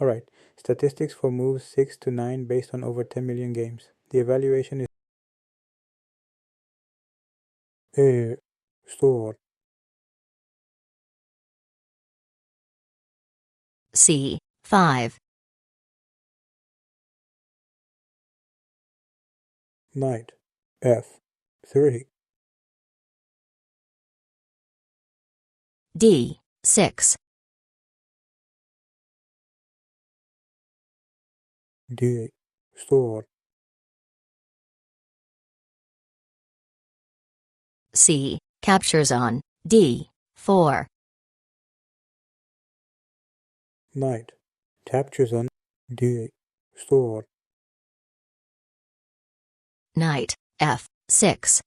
Alright, statistics for moves 6 to 9 based on over 10 million games. The evaluation is store. C5. Knight F3. D6. D8. Store. C captures on D4. Knight captures on D8. Store. Knight F6.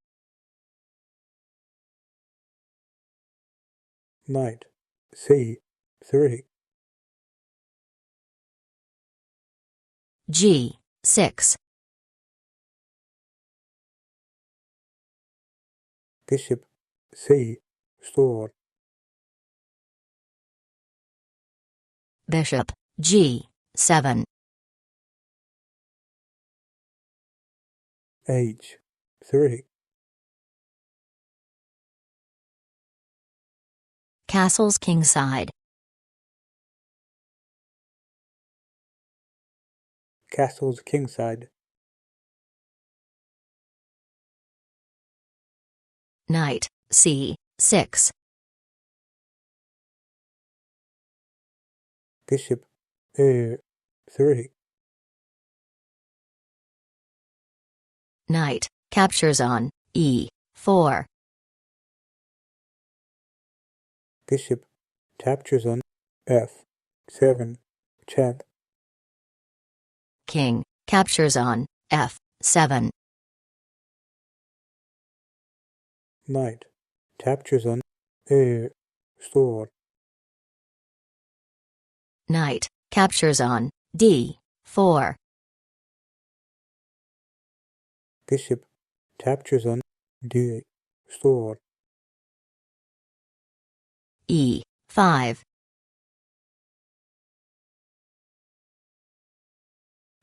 Knight C3. G6. Bishop C. Store. Bishop G7. H3. Castles kingside. Castles kingside. Knight C6. Bishop A3. Knight captures on E4. Bishop captures on F7. Check. King captures on F7. Knight captures on A. Store. Knight captures on D4. Bishop captures on D8. Store. E5.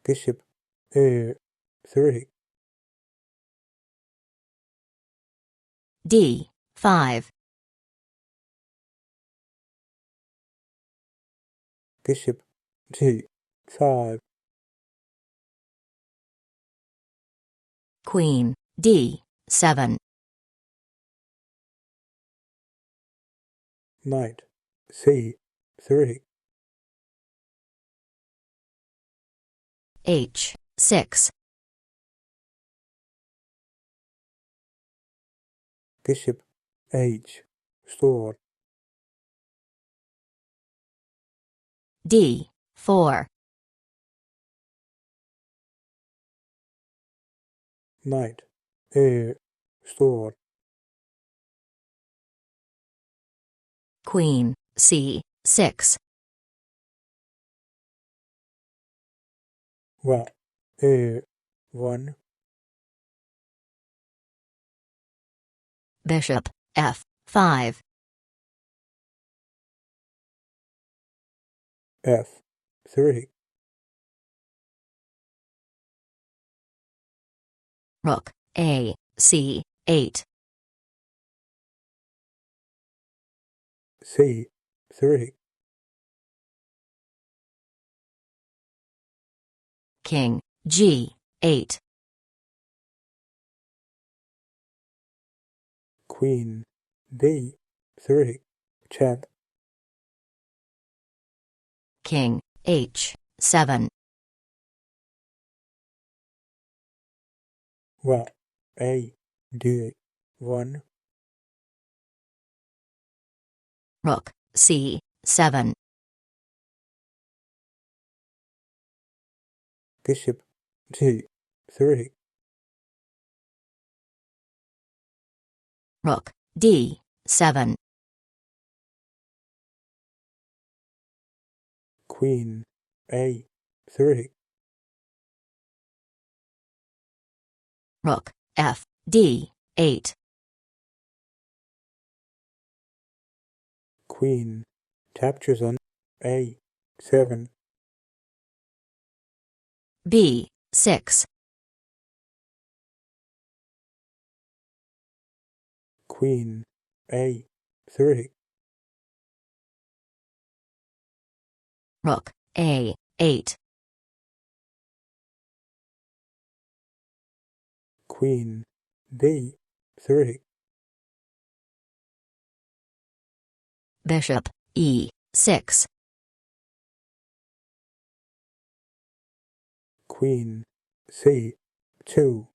Bishop A3. D5. Bishop G5. Queen D7. Knight C3. H6. Bishop H. Store. D4. Knight A. Store. Queen C6. What A1. Bishop F5. F3. Rook AC8. C3. King G8. Queen D3. Check. King H7. What A D1. Rook C7. Bishop G3. Rook D7. Queen A3. Rook FD8. Queen captures on A7. B6. Queen A3. Rook A8. Queen B3. Bishop E6. Queen C2.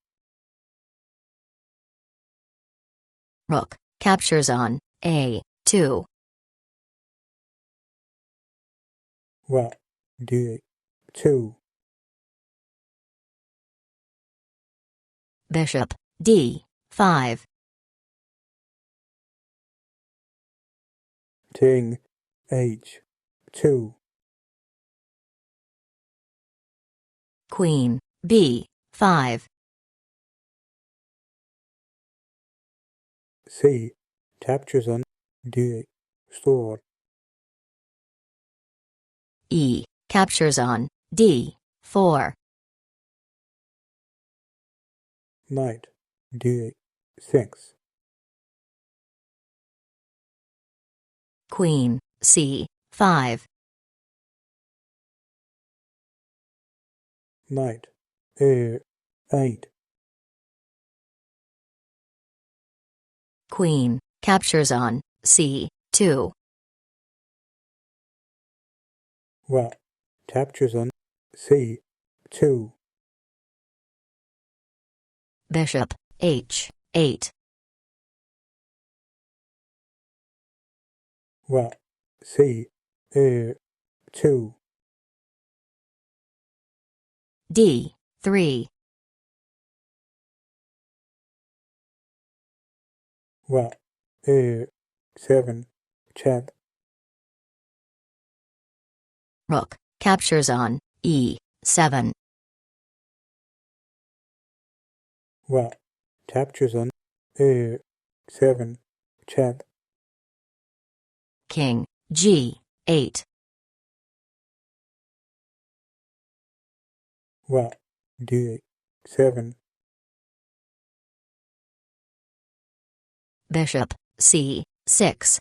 Rook captures on A2. Rook D2. Bishop D5. King H2. Queen B5. C captures on D sword. E captures on D4. Knight D6. Queen C5. Knight A8. Queen captures on C2. Rook captures on C2. Bishop H8. Rook C2. D3. Rook A7 check. Rook captures on E7. Rook captures on A7 check. King G8. Rook D7. Bishop C6.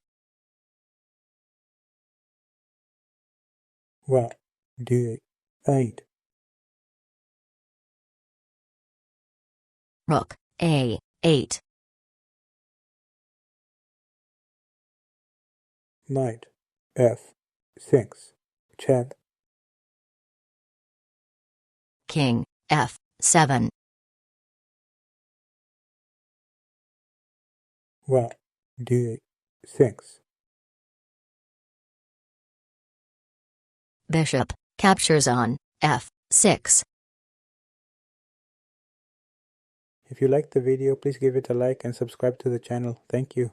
Rook D8. Rook A8. Knight F6 check. King F7. Rook D6. Bishop captures on F6. If you liked the video, please give it a like and subscribe to the channel. Thank you.